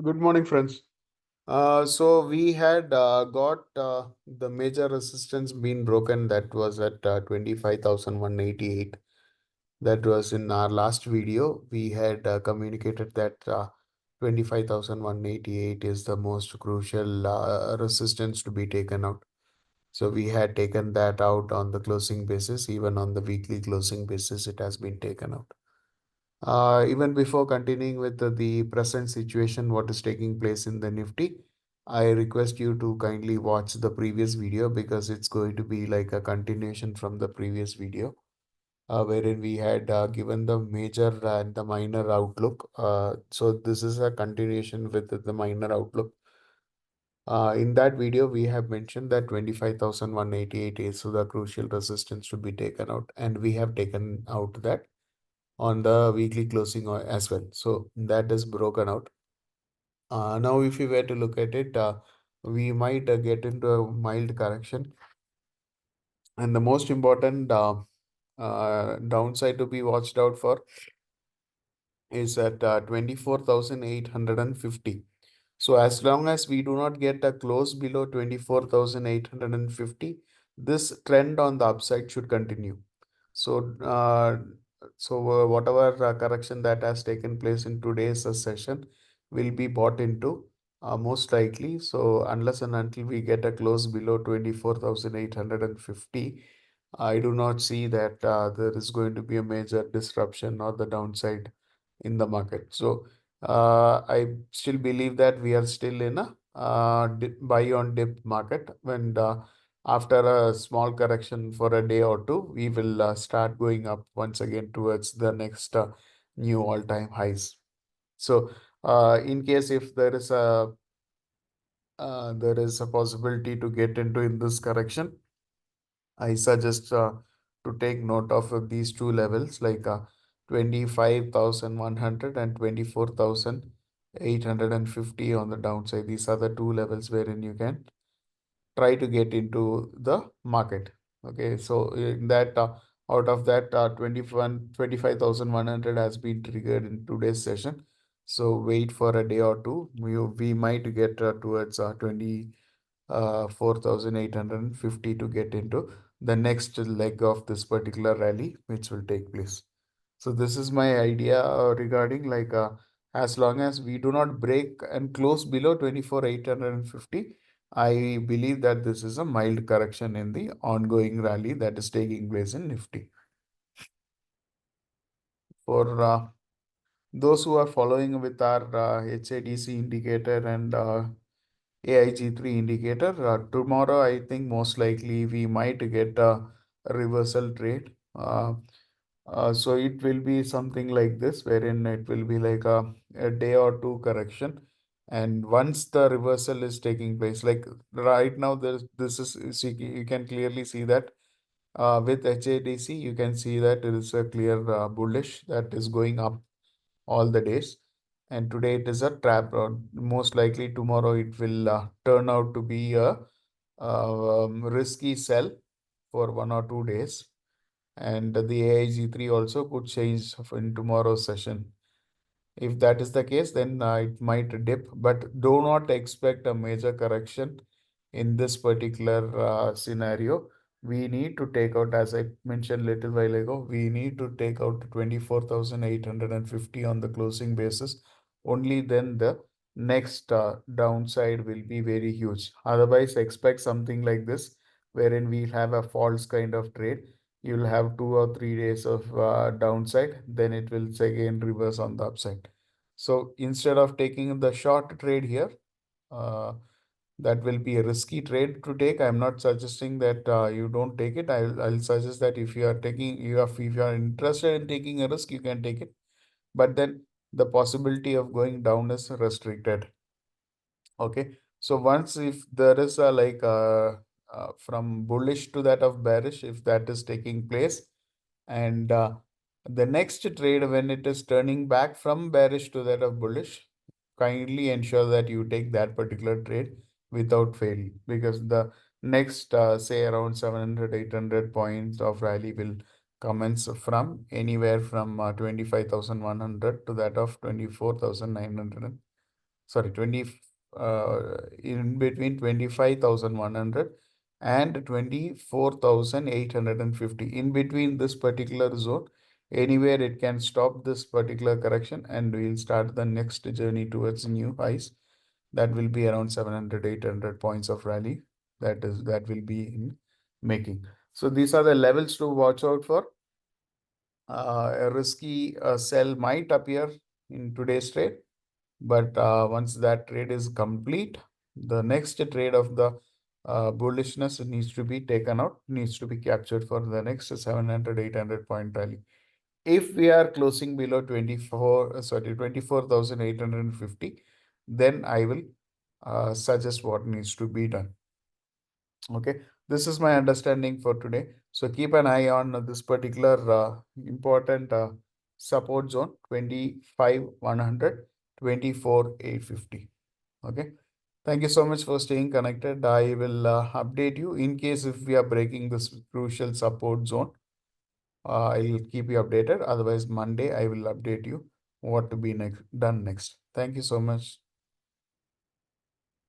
Good morning, friends. So we had got the major resistance being broken that was at 25,188. That was in our last video. We had communicated that 25,188 is the most crucial resistance to be taken out. So we had taken that out on the closing basis. Even on the weekly closing basis, it has been taken out. Even before continuing with the present situation, what is taking place in the Nifty, I request you to kindly watch the previous video because it's going to be like a continuation from the previous video, wherein we had given the major and the minor outlook. So this is a continuation with the minor outlook. In that video, we have mentioned that 25,188 is the crucial resistance to be taken out, and we have taken out that on the weekly closing as well. So that is broken out. Now, if you were to look at it, we might get into a mild correction. And the most important downside to be watched out for is at 24,850. So as long as we do not get a close below 24,850, this trend on the upside should continue. So, whatever correction that has taken place in today's session will be bought into most likely. So, unless and until we get a close below 24,850, I do not see that there is going to be a major disruption or the downside in the market. So, I still believe that we are still in a buy on dip market when after a small correction for a day or two, we will start going up once again towards the next new all-time highs. So, in case if there is a possibility to get into in this correction, I suggest to take note of these two levels like 25,100 and 24,850 on the downside. These are the two levels wherein you can try to get into the market. Okay, so in that out of that 25,100 has been triggered in today's session. So wait for a day or two. We might get towards 4,850 to get into the next leg of this particular rally, which will take place. So this is my idea regarding like as long as we do not break and close below 24,850, I believe that this is a mild correction in the ongoing rally that is taking place in Nifty. For those who are following with our HADC indicator and AIG3 indicator, tomorrow I think most likely we might get a reversal trade. So it will be something like this, wherein it will be like a day or two correction. And once the reversal is taking place, like right now, this is see, you can clearly see that with HADC, you can see that it is a clear bullish that is going up all the days. And today it is a trap. Most likely tomorrow it will turn out to be a risky sell for 1 or 2 days. And the AIG3 also could change in tomorrow's session. If that is the case, then it might dip, but do not expect a major correction in this particular scenario. We need to take out, as I mentioned little while ago, we need to take out 24,850 on the closing basis. Only then the next downside will be very huge. Otherwise, expect something like this, wherein we have a false kind of trade. You'll have 2 or 3 days of downside, then it will again reverse on the upside. So instead of taking the short trade here, uh, that will be a risky trade to take. I'm not suggesting that you don't take it. I'll suggest that if you are taking, if you are interested in taking a risk, you can take it. But then the possibility of going down is restricted. Okay. So once if there is a like from bullish to that of bearish, if that is taking place, and the next trade when it is turning back from bearish to that of bullish, kindly ensure that you take that particular trade without fail, because the next say around 700 800 points of rally will commence from anywhere from 25,100 to that of 24,900 sorry, 20, in between 25,100 and 24,850. In between this particular zone, anywhere it can stop this particular correction, and we'll start the next journey towards new highs. That will be around 700, 800 points of rally. That will be in making. So these are the levels to watch out for. A risky sell might appear in today's trade, but once that trade is complete, the next trade of the bullishness needs to be taken out, needs to be captured for the next 700, 800 point rally. If we are closing below 24,850, then I will suggest what needs to be done. Okay, this is my understanding for today. So keep an eye on this particular important support zone, 25,100, 24,850. Okay. Thank you so much for staying connected. I will update you in case if we are breaking this crucial support zone. I'll keep you updated. Otherwise, Monday I will update you what to be done next. Thank you so much.